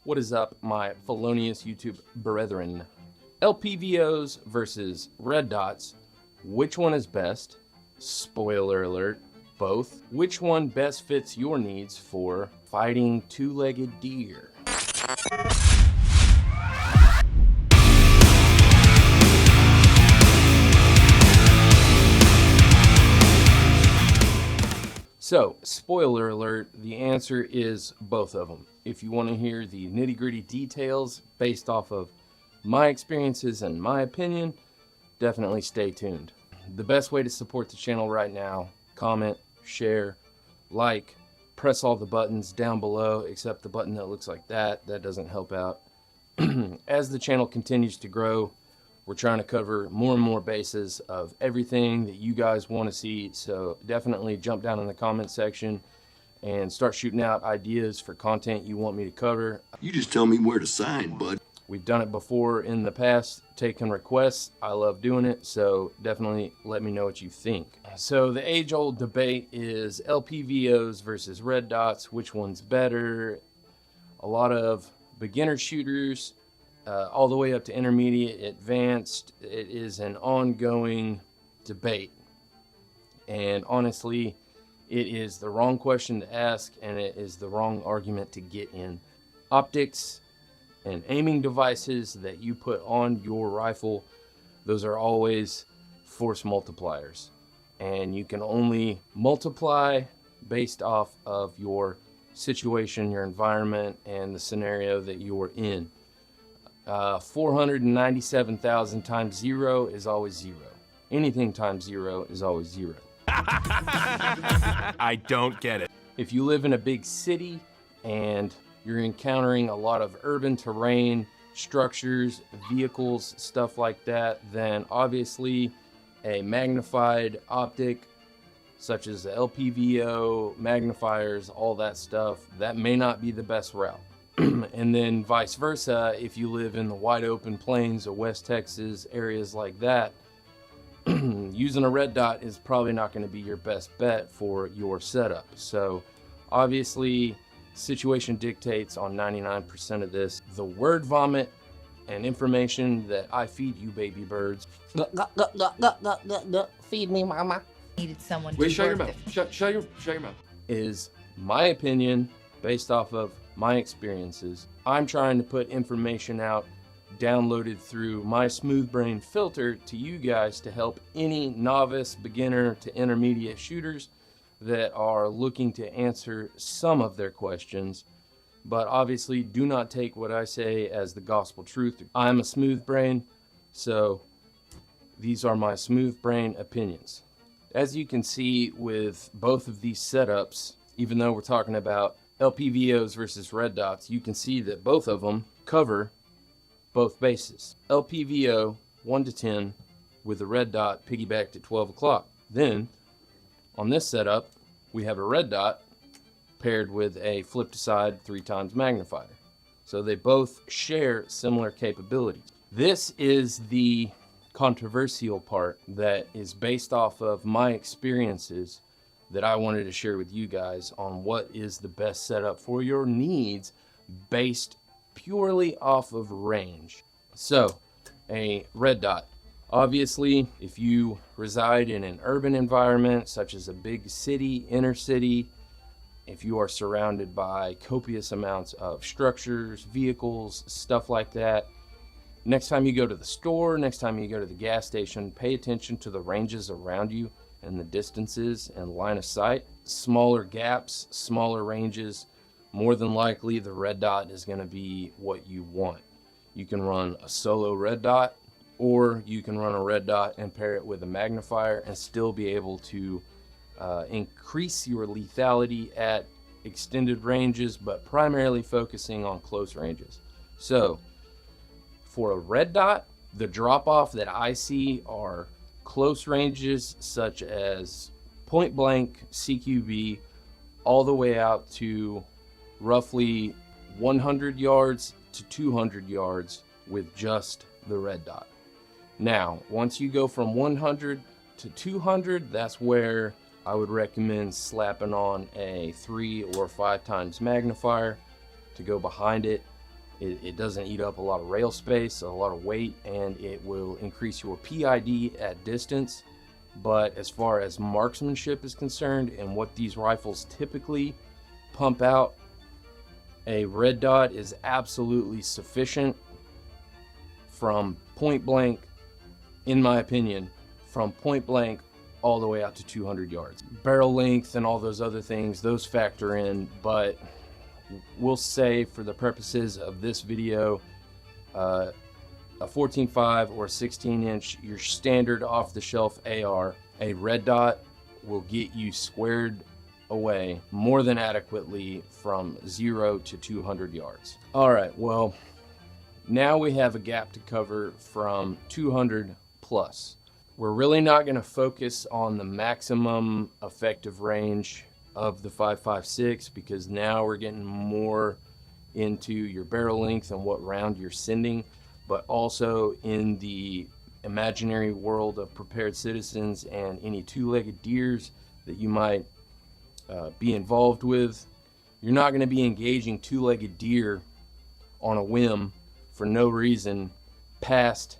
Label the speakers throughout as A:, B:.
A: What is up, my felonious YouTube brethren? LPVOs versus red dots. Which one is best? Spoiler alert, both. Which one best fits your needs for fighting two-legged deer? So, spoiler alert, the answer is both of them. If you want to hear the nitty-gritty details based off of my experiences and my opinion, definitely stay tuned. The best way to support the channel right now, comment, share, like, press all the buttons down below except the button that looks like that. That doesn't help out. As the channel continues to grow, we're trying to cover more and more bases of everything that you guys want to see. So definitely jump down in the comment section and start shooting out ideas for content you want me to cover.
B: You just tell me where to sign, bud.
A: We've done it before in the past, taking requests. I love doing it, so definitely let me know what you think. So the age-old debate is LPVOs versus red dots. Which one's better? A lot of beginner shooters, all the way up to intermediate, advanced. It is an ongoing debate. And honestly, it is the wrong question to ask, and it is the wrong argument to get in. Optics and aiming devices that you put on your rifle, those are always force multipliers. And you can only multiply based off of your situation, your environment, and the scenario that you're in. 497,000 times 0 is always 0. Anything times 0 is always 0.
C: I don't get it.
A: If you live in a big city and you're encountering a lot of urban terrain, structures, vehicles, stuff like that, then obviously a magnified optic such as the LPVO, magnifiers, all that stuff, that may not be the best route. And then vice versa, if you live in the wide open plains of West Texas, areas like that, using a red dot is probably not going to be your best bet for your setup. So obviously, situation dictates on 99% of this. The word vomit and information that I feed you baby birds.
D: Feed me, mama.
E: Needed someone
C: Wait,
E: to
C: shut your
E: work
C: mouth.
E: with.
C: Shut your mouth.
A: Is my opinion based off of my experiences. I'm trying to put information out downloaded through my smooth brain filter to you guys to help any novice, beginner to intermediate shooters that are looking to answer some of their questions. But obviously do not take what I say as the gospel truth. I'm a smooth brain, so these are my smooth brain opinions. As you can see with both of these setups, even though we're talking about LPVOs versus red dots, you can see that both of them cover both bases. LPVO 1 to 10 with the red dot piggybacked at 12 o'clock. Then on this setup, we have a red dot paired with a flip to side 3 times magnifier. So they both share similar capabilities. This is the controversial part that is based off of my experiences that I wanted to share with you guys on what is the best setup for your needs based purely off of range. So a red dot, obviously if you reside in an urban environment such as a big city, inner city, if you are surrounded by copious amounts of structures, vehicles, stuff like that, next time you go to the store, next time you go to the gas station, pay attention to the ranges around you and the distances and line of sight. Smaller gaps, smaller ranges, more than likely the red dot is going to be what you want. You can run a solo red dot, or you can run a red dot and pair it with a magnifier and still be able to increase your lethality at extended ranges, but primarily focusing on close ranges. So for a red dot, the drop off that I see are close ranges such as point blank CQB all the way out to roughly 100 yards to 200 yards with just the red dot. Now, once you go from 100 to 200, that's where I would recommend slapping on a 3 or 5 times magnifier to go behind it It doesn't eat up a lot of rail space, a lot of weight, and it will increase your PID at distance. But as far as marksmanship is concerned and what these rifles typically pump out, a red dot is absolutely sufficient from point blank, in my opinion, from point blank all the way out to 200 yards. Barrel length and all those other things, those factor in, but we'll say for the purposes of this video, a 14.5 or 16-inch, your standard off-the-shelf AR, a red dot will get you squared away more than adequately from 0 to 200 yards. All right, well, now we have a gap to cover from 200 plus. We're really not going to focus on the maximum effective range of the 5.56 because now we're getting more into your barrel length and what round you're sending, but also in the imaginary world of prepared citizens and any two-legged deers that you might be involved with. You're not going to be engaging two-legged deer on a whim for no reason past,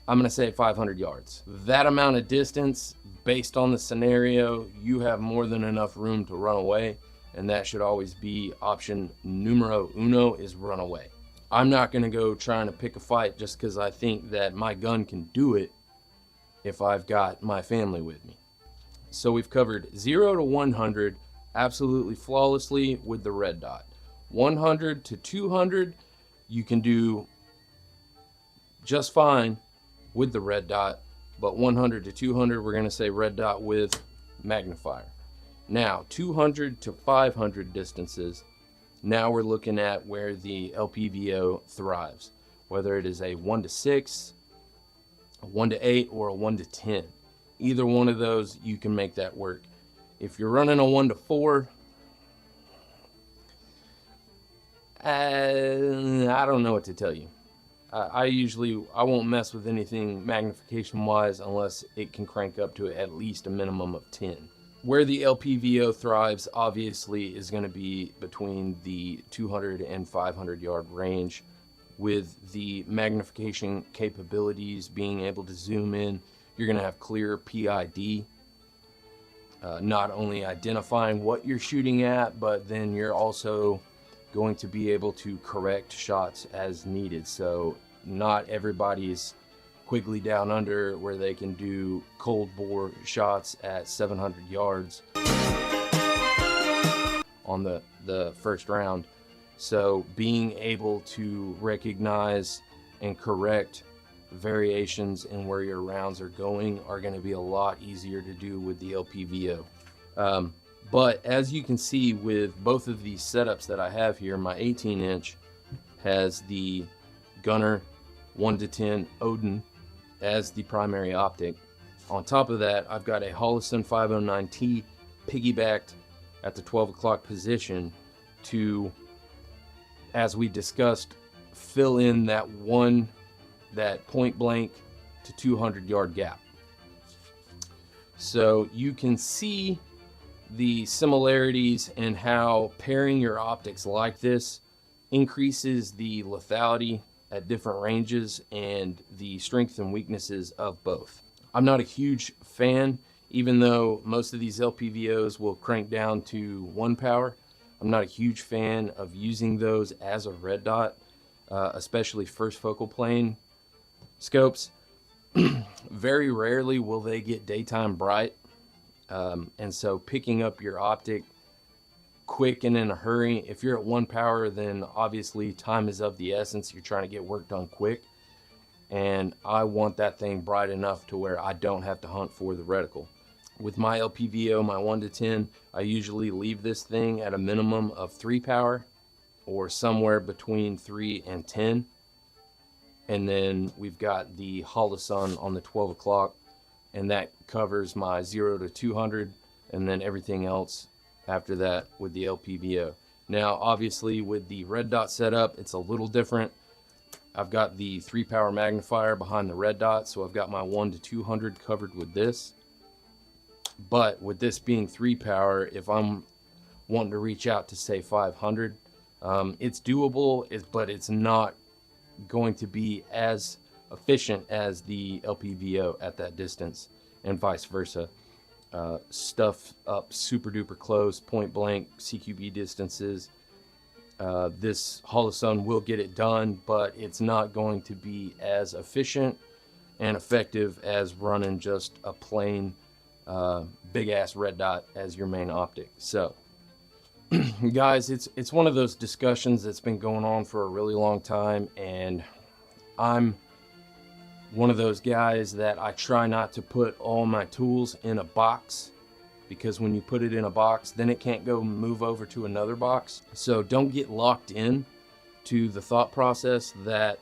A: I'm going to say 500 yards. That amount of distance, based on the scenario, you have more than enough room to run away, and that should always be option numero uno, is run away. I'm not going to go trying to pick a fight just because I think that my gun can do it if I've got my family with me. So we've covered 0 to 100 absolutely flawlessly with the red dot. 100 to 200 you can do just fine with the red dot, but 100 to 200 we're going to say red dot with magnifier. Now 200 to 500 distances, now we're looking at where the LPVO thrives, whether it is a 1 to 6, a 1 to 8, or a 1 to 10. Either one of those, you can make that work. If you're running a 1 to 4, I don't know what to tell you. I won't mess with anything magnification wise unless it can crank up to at least a minimum of 10. Where the LPVO thrives obviously is going to be between the 200 and 500 yard range, with the magnification capabilities being able to zoom in. You're going to have clear PID, not only identifying what you're shooting at, but then you're also going to be able to correct shots as needed. So not everybody's Quigley Down Under where they can do cold bore shots at 700 yards on the first round. So being able to recognize and correct variations in where your rounds are going are going to be a lot easier to do with the LPVO. But as you can see with both of these setups that I have here, my 18-inch has the Gunner 1 to 10 Odin as the primary optic. On top of that, I've got a Holosun 509T piggybacked at the 12 o'clock position to, as we discussed, fill in that point blank to 200 yard gap. So you can see the similarities in how pairing your optics like this increases the lethality at different ranges and the strengths and weaknesses of both. I'm not a huge fan, even though most of these LPVOs will crank down to 1 power. I'm not a huge fan of using those as a red dot, especially first focal plane scopes. Very rarely will they get daytime bright. And so picking up your optic quick and in a hurry, if you're at 1 power, then obviously time is of the essence. You're trying to get work done quick. And I want that thing bright enough to where I don't have to hunt for the reticle. With my LPVO, my 1 to 10, I usually leave this thing at a minimum of 3 power or somewhere between 3 and 10. And then we've got the Holosun on the 12 o'clock, and that covers my 0 to 200, and then everything else after that with the LPVO. Now, obviously, with the red dot setup, it's a little different. I've got the 3 power magnifier behind the red dot, so I've got my 1 to 200 covered with this. But with this being 3 power, if I'm wanting to reach out to say 500, It's doable, but it's not going to be as efficient as the LPVO at that distance, and vice versa. Stuff up super duper close, point blank CQB distances. This Holosun will get it done, but it's not going to be as efficient and effective as running just a plain big ass red dot as your main optic. So guys, it's one of those discussions that's been going on for a really long time, and I'm one of those guys that I try not to put all my tools in a box, because when you put it in a box, then it can't go move over to another box. So don't get locked in to the thought process that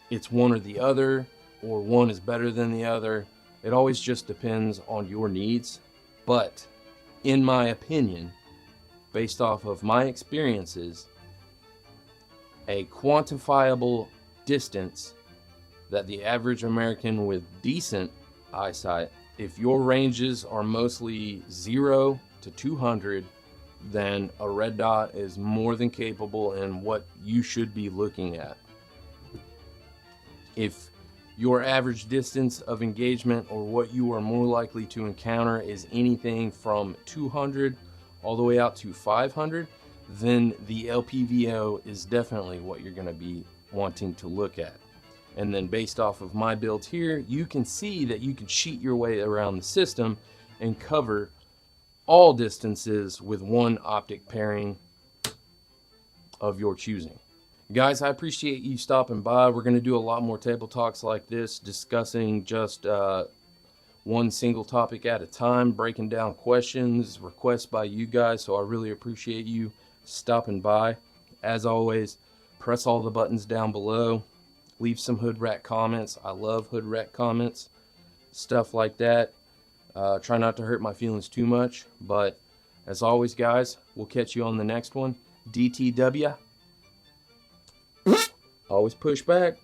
A: it's one or the other, or one is better than the other. It always just depends on your needs. But in my opinion, based off of my experiences, a quantifiable distance that the average American with decent eyesight, if your ranges are mostly 0 to 200, then a red dot is more than capable in what you should be looking at. If your average distance of engagement, or what you are more likely to encounter, is anything from 200 all the way out to 500, then the LPVO is definitely what you're going to be wanting to look at. And then based off of my build here, you can see that you can cheat your way around the system and cover all distances with one optic pairing of your choosing. Guys, I appreciate you stopping by. We're going to do a lot more table talks like this, discussing just one single topic at a time, breaking down questions, requests by you guys. So I really appreciate you stopping by. As always, press all the buttons down below. Leave some hood rat comments. I love hood rat comments, stuff like that. Try not to hurt my feelings too much. But as always, guys, we'll catch you on the next one. DTW. Always push back.